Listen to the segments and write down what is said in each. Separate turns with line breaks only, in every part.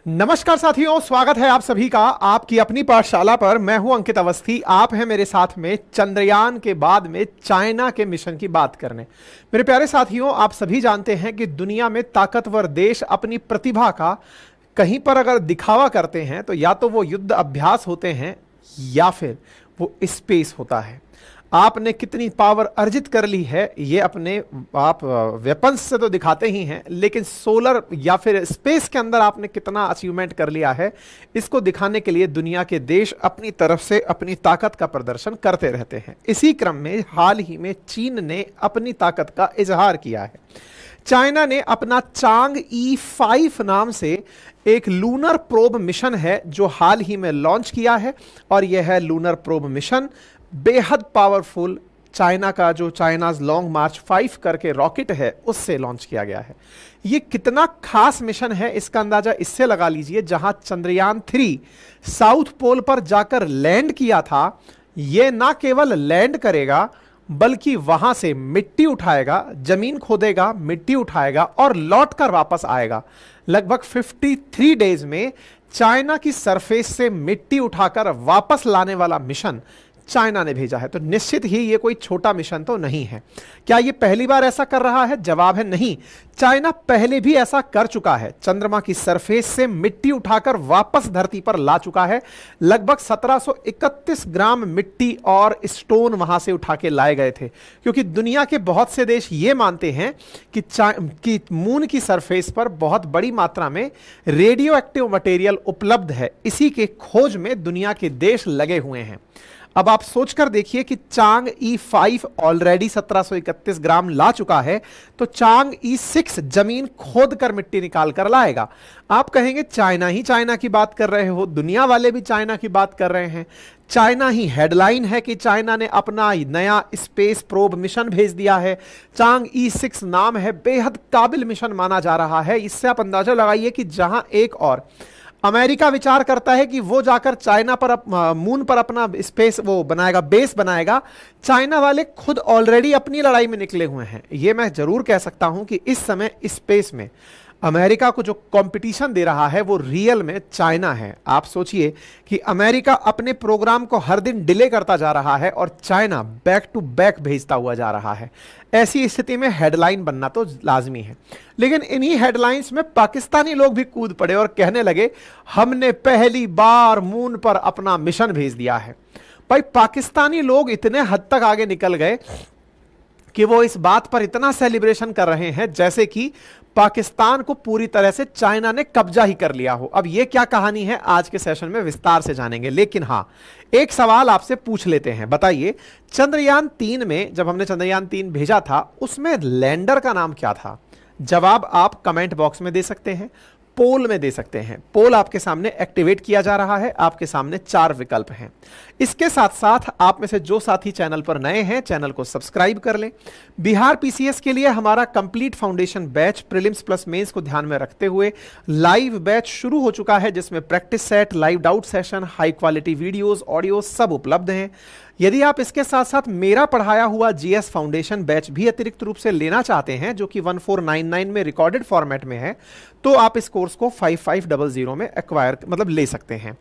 नमस्कार साथियों, स्वागत है आप सभी का आपकी अपनी पाठशाला पर। मैं हूं अंकित अवस्थी। आप हैं मेरे साथ में चंद्रयान के बाद में चाइना के मिशन की बात करने। मेरे प्यारे साथियों, आप सभी जानते हैं कि दुनिया में ताकतवर देश अपनी प्रतिभा का कहीं पर अगर दिखावा करते हैं तो या तो वो युद्ध अभ्यास होते हैं या फिर वो स्पेस होता है। आपने कितनी पावर अर्जित कर ली है ये अपने आप वेपन्स से तो दिखाते ही हैं, लेकिन सोलर या फिर स्पेस के अंदर आपने कितना अचीवमेंट कर लिया है इसको दिखाने के लिए दुनिया के देश अपनी तरफ से अपनी ताकत का प्रदर्शन करते रहते हैं। इसी क्रम में हाल ही में चीन ने अपनी ताकत का इजहार किया है। चाइना ने अपना चांग E5 नाम से एक लूनर प्रोब मिशन है जो हाल ही में लॉन्च किया है, और यह है लूनर प्रोब मिशन बेहद पावरफुल। चाइना का जो चाइनाज लॉन्ग मार्च 5 करके रॉकेट है उससे लॉन्च किया गया है। ये कितना खास मिशन है इसका अंदाजा इससे लगा लीजिए, जहां चंद्रयान 3 साउथ पोल पर जाकर लैंड किया था, यह ना केवल लैंड करेगा बल्कि वहां से मिट्टी उठाएगा, जमीन खोदेगा, मिट्टी उठाएगा और लौटकर वापस आएगा। लगभग 53 डेज में चाइना की सरफेस से मिट्टी उठाकर वापस लाने वाला मिशन चाइना ने भेजा है। तो निश्चित ही ये कोई छोटा मिशन तो नहीं है। क्या ये पहली बार ऐसा कर रहा है? जवाब है नहीं। चाइना पहले भी ऐसा कर चुका है। चंद्रमा की सरफेस से मिट्टी उठाकर वापस धरती पर ला चुका है। लगभग 1731 ग्राम मिट्टी और स्टोन वहां से उठा के लाए गए थे, क्योंकि दुनिया के बहुत से देश ये मानते हैं कि मून की सरफेस पर बहुत बड़ी मात्रा में रेडियो एक्टिव मटेरियल उपलब्ध है। इसी के खोज में दुनिया के देश लगे हुए हैं। अब आप सोचकर देखिए कि चांग E5 ऑलरेडी 1731 ग्राम ला चुका है, तो चांग E6 जमीन खोद कर मिट्टी निकाल कर लाएगा। आप कहेंगे चाइना ही चाइना की बात कर रहे हो, दुनिया वाले भी चाइना की बात कर रहे हैं। चाइना ही हेडलाइन है कि चाइना ने अपना नया स्पेस प्रोब मिशन भेज दिया है। चांग E6 नाम है, बेहद काबिल मिशन माना जा रहा है। इससे आप अंदाजा लगाइए कि जहां एक और अमेरिका विचार करता है कि वो जाकर चाइना पर मून पर अपना स्पेस वो बनाएगा, बेस बनाएगा, चाइना वाले खुद ऑलरेडी अपनी लड़ाई में निकले हुए हैं। ये मैं जरूर कह सकता हूं कि इस समय स्पेस में अमेरिका को जो कंपटीशन दे रहा है वो रियल में चाइना है। आप सोचिए कि अमेरिका अपने प्रोग्राम को हर दिन डिले करता जा रहा है और चाइना बैक टू बैक भेजता हुआ जा रहा है। ऐसी स्थिति में हेडलाइन बनना तो लाजमी है, लेकिन इन्हीं हेडलाइंस में पाकिस्तानी लोग भी कूद पड़े और कहने लगे हमने पहली बार मून पर अपना मिशन भेज दिया है। भाई, पाकिस्तानी लोग इतने हद तक आगे निकल गए कि वो इस बात पर इतना सेलिब्रेशन कर रहे हैं जैसे कि पाकिस्तान को पूरी तरह से चाइना ने कब्जा ही कर लिया हो। अब ये क्या कहानी है आज के सेशन में विस्तार से जानेंगे, लेकिन हां, एक सवाल आपसे पूछ लेते हैं। बताइए, चंद्रयान 3 में जब हमने चंद्रयान 3 भेजा था उसमें लैंडर का नाम क्या था? जवाब आप कमेंट बॉक्स में दे सकते हैं, पोल में दे सकते हैं। पोल आपके सामने एक्टिवेट किया जा रहा है। आपके सामने 4 विकल्प हैं। इसके साथ साथ आप में से जो साथी चैनल पर नए हैं चैनल को सब्सक्राइब कर लें। बिहार पीसीएस के लिए हमारा complete foundation batch prelims plus mains को ध्यान में रखते हुए लाइव बैच शुरू हो चुका है, जिसमें practice set, live doubt session, high quality videos, audio सब उपलब्ध हैं। यदि आप इसके साथ साथ मेरा पढ़ाया हुआ जीएस फाउंडेशन बैच भी अतिरिक्त रूप से लेना चाहते हैं, जो कि 1499 में रिकॉर्डेड फॉर्मेट में है, तो आप इस कोर्स को 5500 में एक्वायर ले सकते हैं।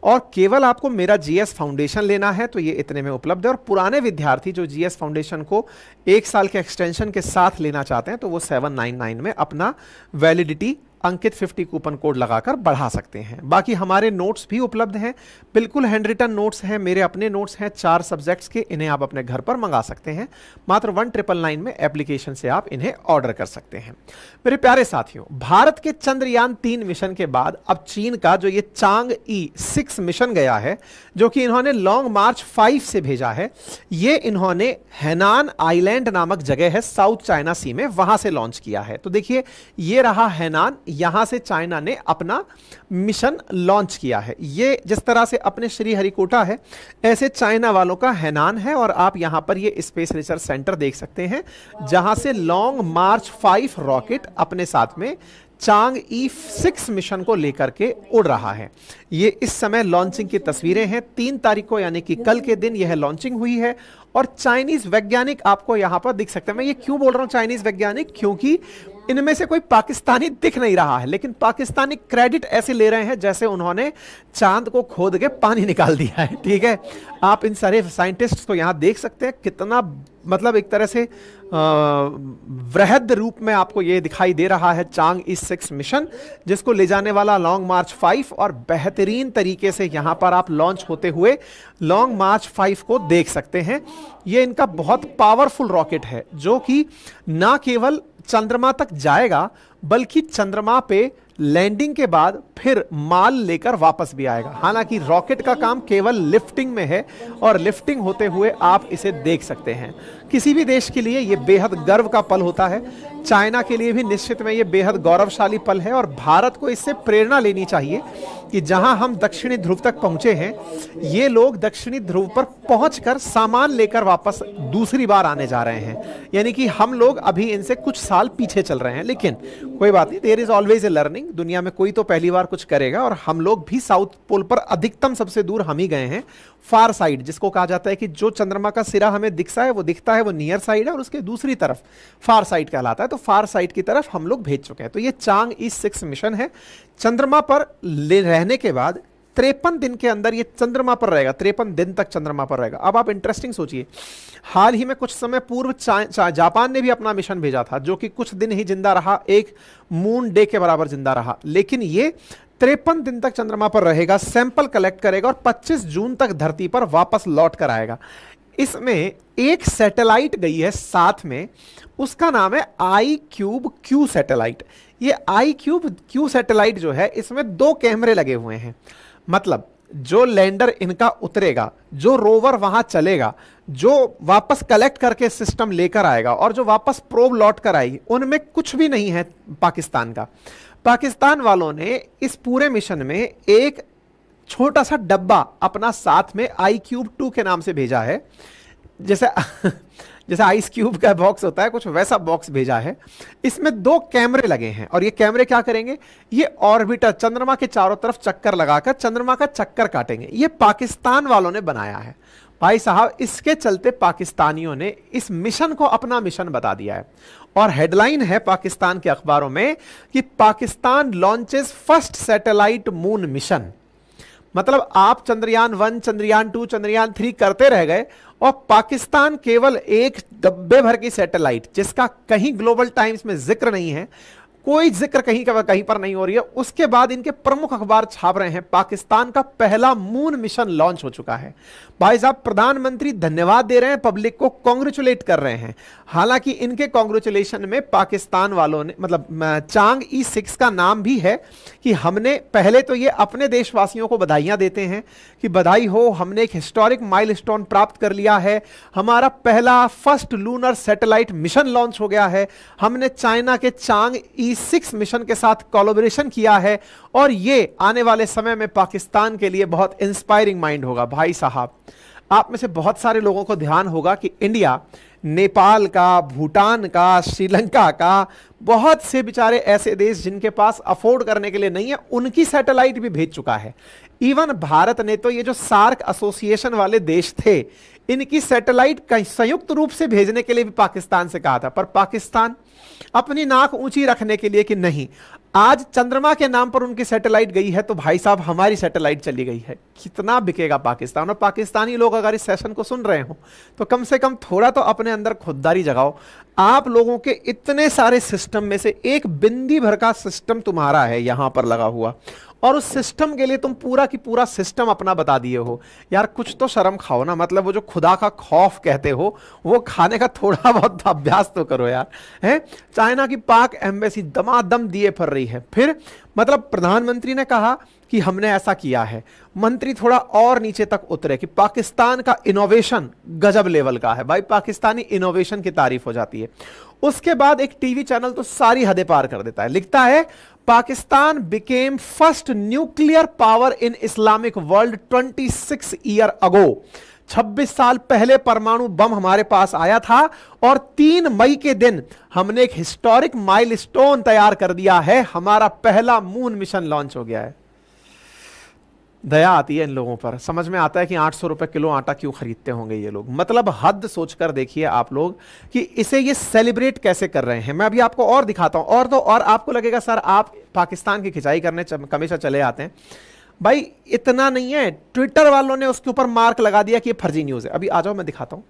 और केवल आपको मेरा जीएस फाउंडेशन लेना है तो ये इतने में उपलब्ध है। और पुराने विद्यार्थी जो जीएस फाउंडेशन को 1 साल के एक्सटेंशन के साथ लेना चाहते हैं तो वो 799 में अपना वैलिडिटी अंकित 50 कूपन कोड लगाकर बढ़ा सकते हैं। बाकी हमारे नोट्स भी उपलब्ध हैं, बिल्कुल हैंड रिटन नोट्स हैं, मेरे अपने नोट्स हैं 4 सब्जेक्ट्स के। इन्हें आप अपने घर पर मंगा सकते हैं। मात्र 1999 में एप्लीकेशन से आप इन्हें ऑर्डर कर सकते हैं। मेरे प्यारे साथियों, भारत के चंद्रयान 3 मिशन के बाद अब चीन का जो ये चांग E6 मिशन गया है, जो कि इन्होंने लॉन्ग मार्च 5 से भेजा है, ये इन्होंने हैनान आइलैंड नामक जगह है साउथ चाइना सी में, वहां से लॉन्च किया है। तो देखिए, ये रहा हैनान, यहां से चाइना ने अपना मिशन लॉन्च किया है। ये जिस तरह से अपने श्रीहरिकोटा है, ऐसे चाइना वालों का हैनान है। और आप यहां पर ये स्पेस रिसर्च सेंटर देख सकते हैं, जहां से लॉन्ग मार्च 5 रॉकेट अपने साथ में चांग E6 मिशन को लेकर के उड़ रहा है। ये इस समय लॉन्चिंग की तस्वीरें हैं। 3 तारीख को यानी कि कल के दिन यह लॉन्चिंग हुई है और चाइनीज वैज्ञानिक आपको यहां पर दिख सकते हैं। मैं ये क्यों बोल रहा हूं चाइनीज वैज्ञानिक, क्योंकि इनमें से कोई पाकिस्तानी दिख नहीं रहा है, लेकिन पाकिस्तानी क्रेडिट ऐसे ले रहे हैं जैसे उन्होंने चांद को खोद के पानी निकाल दिया है। ठीक है, आप इन सारे साइंटिस्ट्स को यहां देख सकते हैं, कितना मतलब एक तरह से वृहद रूप में आपको यह दिखाई दे रहा है चांग E6 मिशन, जिसको ले जाने वाला लॉन्ग मार्च 5, और बेहतरीन तरीके से यहां पर आप लॉन्च होते हुए लॉन्ग मार्च 5 को देख सकते हैं। यह इनका बहुत पावरफुल रॉकेट है जो कि ना केवल चंद्रमा तक जाएगा बल्कि चंद्रमा पे लैंडिंग के बाद फिर माल लेकर वापस भी आएगा। हालांकि रॉकेट का काम केवल लिफ्टिंग में है और लिफ्टिंग होते हुए आप इसे देख सकते हैं। किसी भी देश के लिए यह बेहद गर्व का पल होता है। चाइना के लिए भी निश्चित में यह बेहद गौरवशाली पल है और भारत को इससे प्रेरणा लेनी चाहिए कि जहां हम दक्षिणी ध्रुव तक पहुंचे हैं, ये लोग दक्षिणी ध्रुव पर पहुंचकर सामान लेकर वापस दूसरी बार आने जा रहे हैं। यानी कि हम लोग अभी इनसे कुछ साल पीछे चल रहे हैं, लेकिन कोई बात नहीं, there is always a learning. दुनिया में कोई तो पहली बार कुछ करेगा और हम लोग भी साउथ पोल पर अधिकतम सबसे दूर हम ही गए हैं। फार साइड, जिसको कहा जाता है कि जो चंद्रमा का सिरा हमें दिखता है वो नियर साइड है और उसके दूसरी तरफ फार साइड कहलाता है। तो फार साइड की तरफ हम लोग भेज चुके हैं। तो ये चांग E6 मिशन है। चंद्रमा पर रहने के बाद 53 दिन के अंदर ये चंद्रमा पर रहेगा, 53 दिन तक चंद्रमा पर रहेगा। अब आप इंटरेस्टिंग सोचिए, हाल ही में कुछ समय पूर्व जापान ने भी अपना मिशन भेजा था जो कि कुछ दिन ही जिंदा रहा, एक मून डे के बराबर जिंदा रहा, लेकिन ये 53 दिन तक चंद्रमा पर रहेगा, सैंपल कलेक्ट करेगा और 25 जून तक धरती पर वापस लौट कर आएगा। इसमें एक सैटेलाइट गई है साथ में, उसका नाम है iCube-Q सैटेलाइट। ये iCube-Q सैटेलाइट जो है, इसमें 2 कैमरे लगे हुए हैं। मतलब जो लैंडर इनका उतरेगा, जो रोवर वहां चलेगा, जो वापस कलेक्ट करके सिस्टम लेकर आएगा और जो वापस प्रोब लौट कर आएगी, उनमें कुछ भी नहीं है पाकिस्तान का। पाकिस्तान वालों ने इस पूरे मिशन में एक छोटा सा डब्बा अपना साथ में iCube-2 के नाम से भेजा है। जैसे जैसे आइस क्यूब का बॉक्स होता है, कुछ वैसा बॉक्स भेजा है। इसमें 2 कैमरे लगे हैं और ये कैमरे क्या करेंगे, ये ऑर्बिटर चंद्रमा के चारों तरफ चक्कर लगाकर चंद्रमा का चक्कर काटेंगे। ये पाकिस्तान वालों ने बनाया है भाई साहब। इसके चलते पाकिस्तानियों ने इस मिशन को अपना मिशन बता दिया है और हेडलाइन है पाकिस्तान के अखबारों में कि Pakistan launches first satellite moon mission. मतलब आप चंद्रयान 1, चंद्रयान 2, चंद्रयान 3 करते रह गए और पाकिस्तान केवल एक डब्बे भर की सैटेलाइट, जिसका कहीं ग्लोबल टाइम्स में जिक्र नहीं है, कोई जिक्र कहीं पर नहीं हो रही है, उसके बाद इनके प्रमुख अखबार छाप रहे हैं पाकिस्तान का पहला मून मिशन लॉन्च हो चुका है। भाई साहब, प्रधानमंत्री धन्यवाद दे रहे हैं, पब्लिक को कांग्रेचुलेट कर रहे हैं। हालांकि इनके कांग्रेचुलेशन में पाकिस्तान वालों ने, मतलब चांग E6 का नाम भी है कि हमने पहले तो ये अपने देशवासियों को बधाइयां देते हैं कि बधाई हो, हमने एक हिस्टोरिक माइलस्टोन प्राप्त कर लिया है, हमारा पहला first lunar satellite mission launch हो गया है, हमने चाइना के चांग E6 मिशन के साथ कोलैबोरेशन किया है और ये आने वाले समय में पाकिस्तान के लिए बहुत इंस्पायरिंग माइंड होगा। भाई साहब, आप में से बहुत सारे लोगों को ध्यान होगा कि इंडिया नेपाल का, भूटान का, श्रीलंका का, बहुत से बेचारे ऐसे देश जिनके पास अफोर्ड करने के लिए नहीं है, उनकी सैटेलाइट भी भेज चुका है। इवन भारत ने तो, ये जो सार्क एसोसिएशन वाले देश थे, इनकी सैटेलाइट संयुक्त रूप से भेजने के लिए भी पाकिस्तान से कहा था, पर पाकिस्तान अपनी नाक ऊंची रखने के लिए कि नहीं, आज चंद्रमा के नाम पर उनकी सैटेलाइट गई है तो भाई साहब हमारी सैटेलाइट चली गई है। कितना बिकेगा पाकिस्तान। और पाकिस्तानी लोग अगर इस सेशन को सुन रहे हो तो कम से कम थोड़ा तो अपने अंदर खुददारी जगाओ। आप लोगों के इतने सारे सिस्टम में से एक बिंदी भर का सिस्टम तुम्हारा है यहां पर लगा हुआ, और उस सिस्टम के लिए तुम पूरा की पूरा सिस्टम अपना बता दिए हो। यार कुछ तो शर्म खाओ ना। मतलब वो जो खुदा का खौफ कहते हो, वो खाने का थोड़ा बहुत अभ्यास तो करो यार। है, चाइना की पाक एम्बेसी दमादम दिए फिर रही है। फिर मतलब प्रधानमंत्री ने कहा कि हमने ऐसा किया है, मंत्री थोड़ा और नीचे तक उतरे कि पाकिस्तान का इनोवेशन गजब लेवल का है। भाई पाकिस्तानी इनोवेशन की तारीफ हो जाती है। उसके बाद एक टीवी चैनल तो सारी हदें पार कर देता है, लिखता है Pakistan became first nuclear power in Islamic world 26 year ago. 26 साल पहले परमाणु बम हमारे पास आया था और 3 मई के दिन हमने एक हिस्टोरिक माइलस्टोन तैयार कर दिया है, हमारा पहला मून मिशन लॉन्च हो गया है। दया आती है इन लोगों पर, समझ में आता है कि 800 रुपए किलो आटा क्यों खरीदते होंगे ये लोग। मतलब हद सोचकर देखिए आप लोग कि इसे ये सेलिब्रेट कैसे कर रहे हैं। मैं अभी आपको और दिखाता हूं, और आपको लगेगा सर आप पाकिस्तान की खिंचाई करने हमेशा चले आते हैं। भाई इतना नहीं है, ट्विटर वालों ने उसके ऊपर मार्क लगा दिया कि ये फर्जी न्यूज है। अभी आ जाओ मैं दिखाता हूं।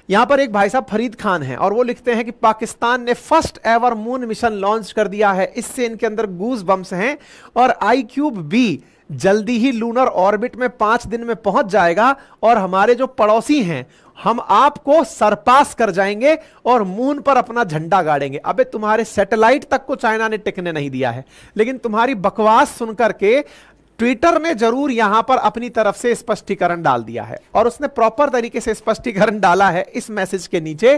यहां पर एक भाई साहब फरीद खान हैं और वो लिखते हैं कि पाकिस्तान ने first ever moon mission launch कर दिया है, इससे इनके अंदर गूज बम्स हैं और iCube B जल्दी ही लूनर ऑर्बिट में 5 दिन में पहुंच जाएगा और हमारे जो पड़ोसी हैं हम आपको सरपास कर जाएंगे और मून पर अपना झंडा गाड़ेंगे। अबे तुम्हारे सैटेलाइट तक को चाइना ने टिकने नहीं दिया है, लेकिन तुम्हारी बकवास सुनकर के ट्विटर ने जरूर यहां पर अपनी तरफ से स्पष्टीकरण डाल दिया है और उसने प्रॉपर तरीके से स्पष्टीकरण डाला है इस मैसेज के नीचे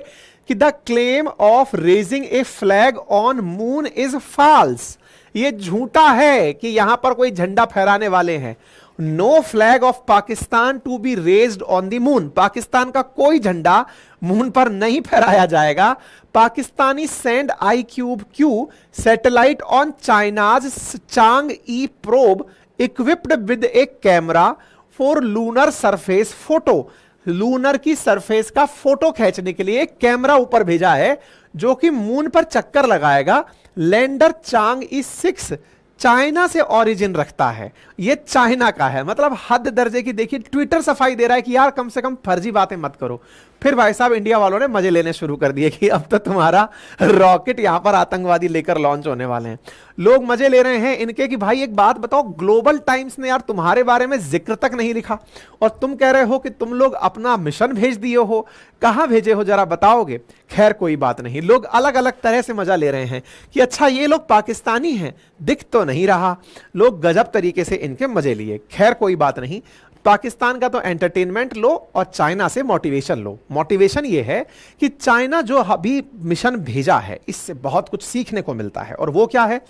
कि the claim of raising a flag on moon is false. ये झूठा है कि यहां पर कोई झंडा फहराने वाले हैं। No flag of Pakistan to be raised on the moon. Pakistan का कोई झंडा मून पर नहीं फहराया जाएगा। Pakistani send iCube Q satellite on China's Chang'e probe equipped with a camera for lunar surface photo. Lunar की सरफेस का फोटो खींचने के लिए एक कैमरा ऊपर भेजा है जो कि मून पर चक्कर लगाएगा। लैंडर चांग-ई 6 चाइना से ओरिजिन रखता है, ये चाइना का है। मतलब हद दर्जे की देखिए, ट्विटर सफाई दे रहा है कि यार कम से कम फर्जी बातें मत करो। फिर भाई साहब इंडिया वालों ने मजे लेने शुरू कर दिए कि अब तो तुम्हारा रॉकेट यहां पर आतंकवादी लेकर लॉन्च होने वाले हैं। लोग मजे ले रहे हैं इनके कि भाई एक बात बताओ, ग्लोबल टाइम्स ने यार तुम्हारे बारे में जिक्र तक नहीं लिखा और तुम कह रहे हो कि तुम लोग अपना मिशन भेज दिए हो। कहां भेजे हो जरा बताओगे? खैर कोई बात नहीं, लोग अलग अलग तरह से मजा ले रहे हैं कि अच्छा ये लोग पाकिस्तानी हैं, दिख तो नहीं रहा। लोग गजब तरीके से इनके मजे लिए। खैर कोई बात नहीं, पाकिस्तान का तो एंटरटेनमेंट लो और चाइना से मोटिवेशन लो। मोटिवेशन ये है कि चाइना जो अभी मिशन भेजा है इससे बहुत कुछ सीखने को मिलता है और वो क्या है,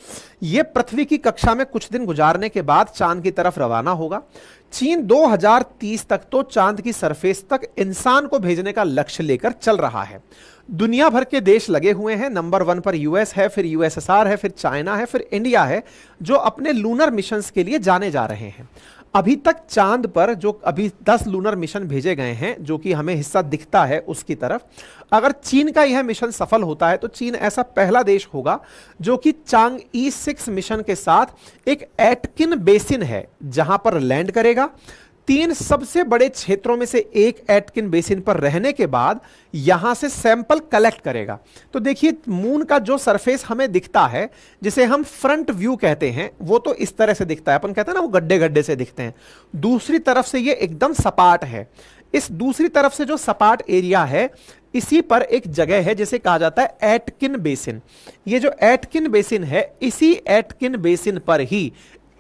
ये पृथ्वी की कक्षा में कुछ दिन गुजारने के बाद चांद की तरफ रवाना होगा। चीन 2030 तक तो चांद की सरफेस तक इंसान को भेजने का लक्ष्य लेकर चल रहा है। दुनिया भर के देश लगे हुए हैं। नंबर 1 पर यूएस है, फिर यूएसएसआर है, फिर चाइना है, फिर इंडिया है जो अपने लूनर मिशंस के लिए जाने जा रहे हैं। अभी तक चांद पर जो अभी 10 लूनर मिशन भेजे गए हैं जो कि हमें हिस्सा दिखता है उसकी तरफ, अगर चीन का यह मिशन सफल होता है तो चीन ऐसा पहला देश होगा जो कि चांग-ई 6 मिशन के साथ एक एटकिन बेसिन है जहां पर लैंड करेगा। 3 सबसे बड़े क्षेत्रों में से एक एटकिन बेसिन पर रहने के बाद यहां से सैंपल कलेक्ट करेगा। तो देखिए मून का जो सरफेस हमें दिखता है जिसे हम फ्रंट व्यू कहते हैं वो तो इस तरह से दिखता है, अपन कहते हैं ना वो गड्ढे गड्ढे से दिखते हैं। दूसरी तरफ से ये एकदम सपाट है। इस दूसरी तरफ से जो सपाट एरिया है इसी पर एक जगह है जिसे कहा जाता है एटकिन बेसिन। ये जो एटकिन बेसिन है इसी एटकिन बेसिन पर ही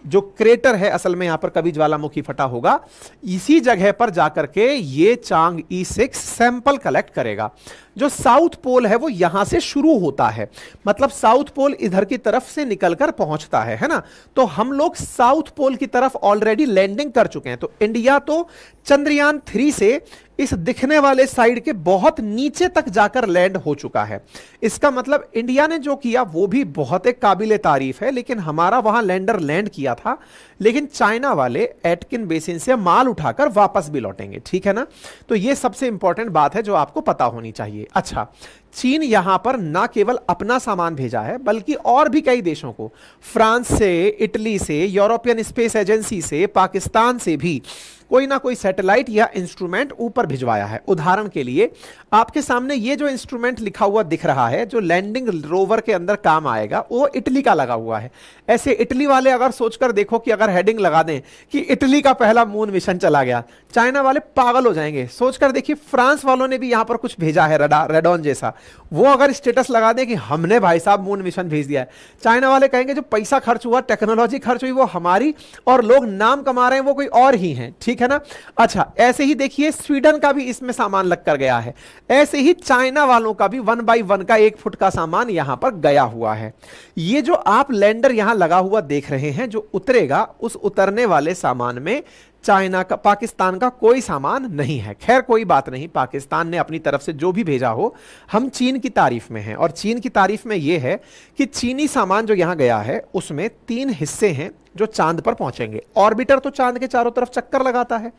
जो क्रेटर है, असल में यहां पर कभी ज्वालामुखी फटा होगा, इसी जगह पर जाकर के ये चांग-ई 6 सैंपल कलेक्ट करेगा। जो साउथ पोल है वो यहां से शुरू होता है, मतलब साउथ पोल इधर की तरफ से निकलकर पहुंचता है ना। तो हम लोग साउथ पोल की तरफ ऑलरेडी लैंडिंग कर चुके हैं। तो इंडिया तो चंद्रयान 3 से इस दिखने वाले साइड के बहुत नीचे तक जाकर लैंड हो चुका है। इसका मतलब इंडिया ने जो किया वो भी बहुत एक काबिले तारीफ है, लेकिन हमारा वहां लैंडर लैंड किया था, लेकिन चाइना वाले एटकिन बेसिन से माल उठाकर वापस भी लौटेंगे, ठीक है ना। तो यह सबसे इंपॉर्टेंट बात है जो आपको पता होनी चाहिए। अच्छा, चीन यहां पर ना केवल अपना सामान भेजा है बल्कि और भी कई देशों को, फ्रांस से, इटली से, यूरोपियन स्पेस एजेंसी से, पाकिस्तान से भी कोई ना कोई सैटेलाइट या इंस्ट्रूमेंट ऊपर भिजवाया है। उदाहरण के लिए आपके सामने ये जो इंस्ट्रूमेंट लिखा हुआ दिख रहा है जो लैंडिंग रोवर के अंदर काम आएगा वो इटली का लगा हुआ है। ऐसे इटली वाले अगर सोचकर देखो कि अगर हेडिंग लगा दें कि इटली का पहला मून मिशन चला गया, चाइना वाले पागल हो जाएंगे। सोचकर देखिए फ्रांस वालों ने भी यहां पर कुछ भेजा है रेडॉन जैसा, वो अगर स्टेटस लगा दें कि हमने भाई साहब मून मिशन भेज दिया है, चाइना वाले कहेंगे जो पैसा खर्च हुआ, टेक्नोलॉजी खर्च हुई वो हमारी, और लोग नाम कमा रहे हैं वो कोई और ही हैं, ठीक है ना। अच्छा, ऐसे ही देखिए स्वीडन का भी इसमें सामान लग कर गया है। ऐसे ही चाइना वालों का भी 1 बाई 1 का 1 फुट का सामान यहां पर गया हुआ है। ये जो आप लैंडर यहां लगा हुआ देख रहे हैं जो उतरेगा, उस उतरने वाले सामान में चाइना का, पाकिस्तान का कोई सामान नहीं है। खैर कोई बात नहीं, पाकिस्तान ने अपनी तरफ से जो भी भेजा हो, हम चीन की तारीफ में हैं। और चीन की तारीफ में यह है कि चीनी सामान जो यहां गया है उसमें 3 हिस्से हैं जो चांद पर पहुंचेंगे। ऑर्बिटर तो चांद के चारों तरफ चक्कर लगाता है,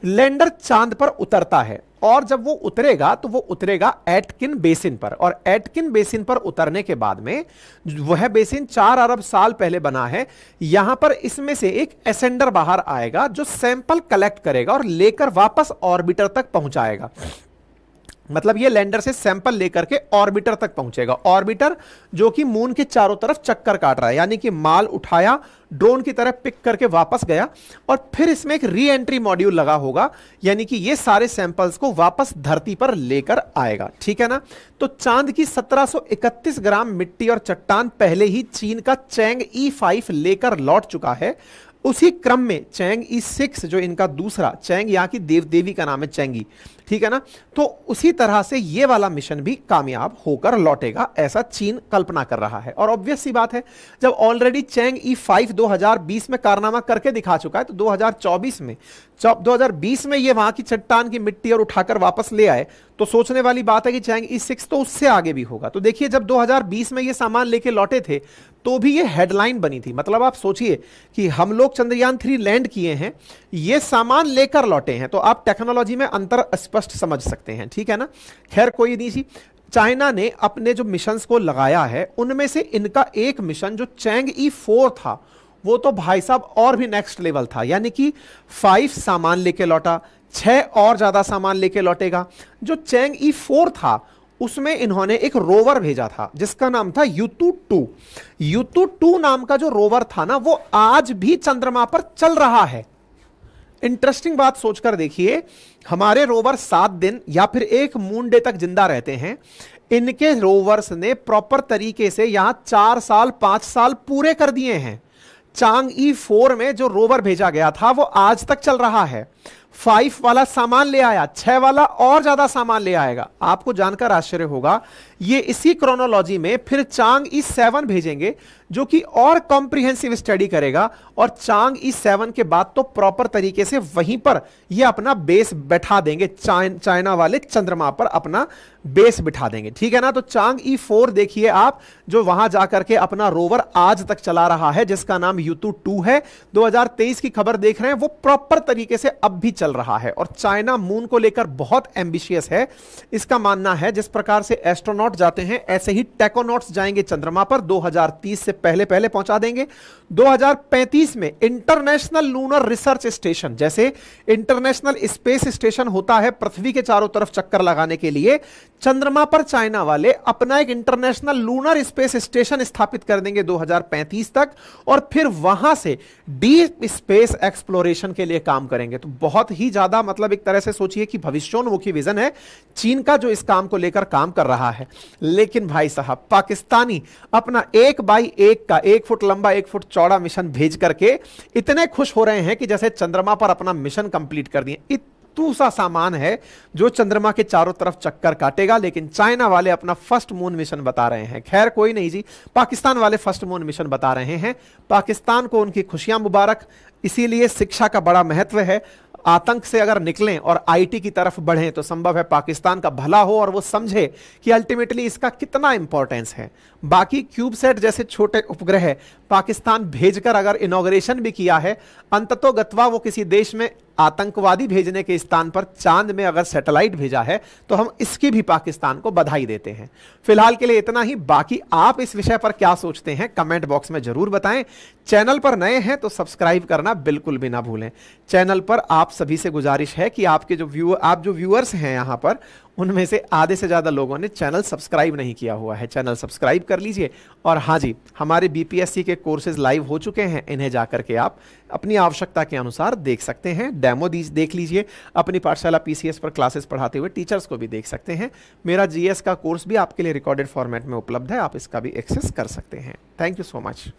लैंडर चांद पर उतरता है, और जब वो उतरेगा तो वो उतरेगा एटकिन बेसिन पर। और एटकिन बेसिन पर उतरने के बाद में, वह बेसिन 4 अरब साल पहले बना है, यहां पर इसमें से एक एसेंडर बाहर आएगा जो सैंपल कलेक्ट करेगा और लेकर वापस ऑर्बिटर तक पहुंचाएगा। मतलब ये लैंडर से सैंपल लेकर के ऑर्बिटर तक पहुंचेगा। ऑर्बिटर जो कि मून के चारों तरफ चक्कर काट रहा है, यानी कि माल उठाया, ड्रोन की तरह पिक करके वापस गया, और फिर इसमें एक री एंट्री मॉड्यूल लगा होगा, यानी कि ये सारे सैंपल्स को वापस धरती पर लेकर आएगा। ठीक है ना। तो चांद की 1731 ग्राम मिट्टी और चट्टान पहले ही चीन का चैंग E5 लेकर लौट चुका है। उसी क्रम में चैंग E6 जो इनका दूसरा, चैंग यहाँ की देवी का नाम है चैंगी, ठीक है ना, तो उसी तरह से ये वाला मिशन भी कामयाब होकर लौटेगा, ऐसा चीन कल्पना कर रहा है। और ऑब्वियस सी बात है, जब ऑलरेडी चैंग E5 2020 में कारनामा करके दिखा चुका है, तो 2020 में ये वहां की चट्टान की मिट्टी और उठाकर वापस ले आए, तो सोचने वाली बात है कि चैंग E6 तो उससे आगे भी होगा। तो देखिए, जब 2020 में ये सामान लेके लौटे थे तो भी ये हेडलाइन बनी थी। मतलब आप सोचिए कि हम लोग चंद्रयान 3 लैंड किए हैं, ये सामान लेकर लौटे हैं, तो आप टेक्नोलॉजी में अंतर स्पष्ट समझ सकते हैं। ठीक है ना। खैर कोई नहीं जी, चाइना ने अपने जो मिशंस को लगाया है, उनमें से इनका एक मिशन जो चैंग E4 था, वो तो भाई साहब और भी नेक्स्ट लेवल था। यानी कि 5 सामान लेके लौटा, 6 और ज्यादा सामान लेके लौटेगा। जो चैंग E4 था उसमें इन्होंने एक रोवर भेजा था जिसका नाम था Yutu-2। Yutu-2 नाम का जो रोवर था ना, वो आज भी चंद्रमा पर चल रहा है। इंटरेस्टिंग बात सोचकर देखिए, हमारे रोवर 7 दिन या फिर 1 मून डे तक जिंदा रहते हैं, इनके रोवर्स ने प्रॉपर तरीके से यहां 4 साल 5 साल पूरे कर दिए हैं। चांग E4 में जो रोवर भेजा गया था वो आज तक चल रहा है। 5 वाला सामान ले आया, 6 वाला और ज्यादा सामान ले आएगा। आपको जानकर आश्चर्य होगा, ये इसी क्रोनोलॉजी में फिर चांग E7 भेजेंगे जो कि और कॉम्प्रिहेंसिव स्टडी करेगा, और चांग E7 के बाद तो प्रॉपर तरीके से वहीं पर ये अपना बेस बैठा देंगे, चाइना वाले चंद्रमा पर अपना बेस बिठा देंगे। ठीक है ना। तो चांग E4 देखिए आप, जो वहां जाकर के अपना रोवर आज तक चला रहा है जिसका नाम Yutu-2 है, 2023 की खबर देख रहे हैं, वो प्रॉपर तरीके से अब भी चल रहा है। और चाइना मून को लेकर बहुत एम्बिशियस है। इसका मानना है जिस प्रकार से एस्ट्रोनॉट जाते हैं, ऐसे ही टेकोनॉट्स जाएंगे चंद्रमा पर, 2030 से पहले पहले पहुंचा देंगे। 2035 में इंटरनेशनल लूनर रिसर्च स्टेशन, जैसे इंटरनेशनल स्पेस स्टेशन होता है पृथ्वी के चारों तरफ चक्कर लगाने के लिए, चंद्रमा पर चाइना वाले अपना एक इंटरनेशनल लूनर स्पेस स्टेशन स्थापित कर देंगे 2035 तक, और फिर वहां से डीप स्पेस एक्सप्लोरेशन के लिए काम करेंगे। तो बहुत ही ज्यादा, मतलब एक तरह से सोचिए कि भविष्योन्मुखी विजन है चीन का जो इस काम को लेकर काम कर रहा है। लेकिन भाई साहब, पाकिस्तानी अपना 1x1 का 1 फुट लंबा 1 फुट चौड़ा मिशन भेज करके इतने खुश हो रहे हैं कि जैसे चंद्रमा पर अपना मिशन कंप्लीट कर दिए। सा सामान है जो चंद्रमा के चारों तरफ चक्कर काटेगा, लेकिन चाइना वाले अपना फर्स्ट मून मिशन बता रहे हैं। खैर कोई नहीं जी, पाकिस्तान वाले फर्स्ट मून मिशन बता रहे हैं। पाकिस्तान को उनकी खुशियां मुबारक। इसीलिए शिक्षा का बड़ा महत्व है। आतंक से अगर निकलें और आईटी की तरफ बढ़ें तो संभव है पाकिस्तान का भला हो और वो समझे कि अल्टीमेटली इसका कितना इंपॉर्टेंस है। बाकी क्यूबसैट जैसे छोटे उपग्रह पाकिस्तान भेजकर अगर इनॉग्रेशन भी किया है, अंततोगत्वा वो किसी देश में आतंकवादी भेजने के स्थान पर चांद में अगर सैटेलाइट भेजा है तो हम इसकी भी पाकिस्तान को बधाई देते हैं। फिलहाल के लिए इतना ही। बाकी आप इस विषय पर क्या सोचते हैं कमेंट बॉक्स में जरूर बताएं। चैनल पर नए हैं तो सब्सक्राइब करना बिल्कुल भी ना भूलें। चैनल पर आप सभी से गुजारिश है कि आपके जो व्यूअर्स हैं यहां पर, उनमें से आधे से ज्यादा लोगों ने चैनल सब्सक्राइब नहीं किया हुआ है। चैनल सब्सक्राइब कर लीजिए। और हाँ जी, हमारे बीपीएससी के कोर्सेज लाइव हो चुके हैं, इन्हें जाकर के आप अपनी आवश्यकता के अनुसार देख सकते हैं। डेमो देख लीजिए। अपनी पाठशाला पीसीएस पर क्लासेस पढ़ाते हुए टीचर्स को भी देख सकते हैं। मेरा जीएस का कोर्स भी आपके लिए रिकॉर्डेड फॉर्मेट में उपलब्ध है, आप इसका भी एक्सेस कर सकते हैं। Thank you so much.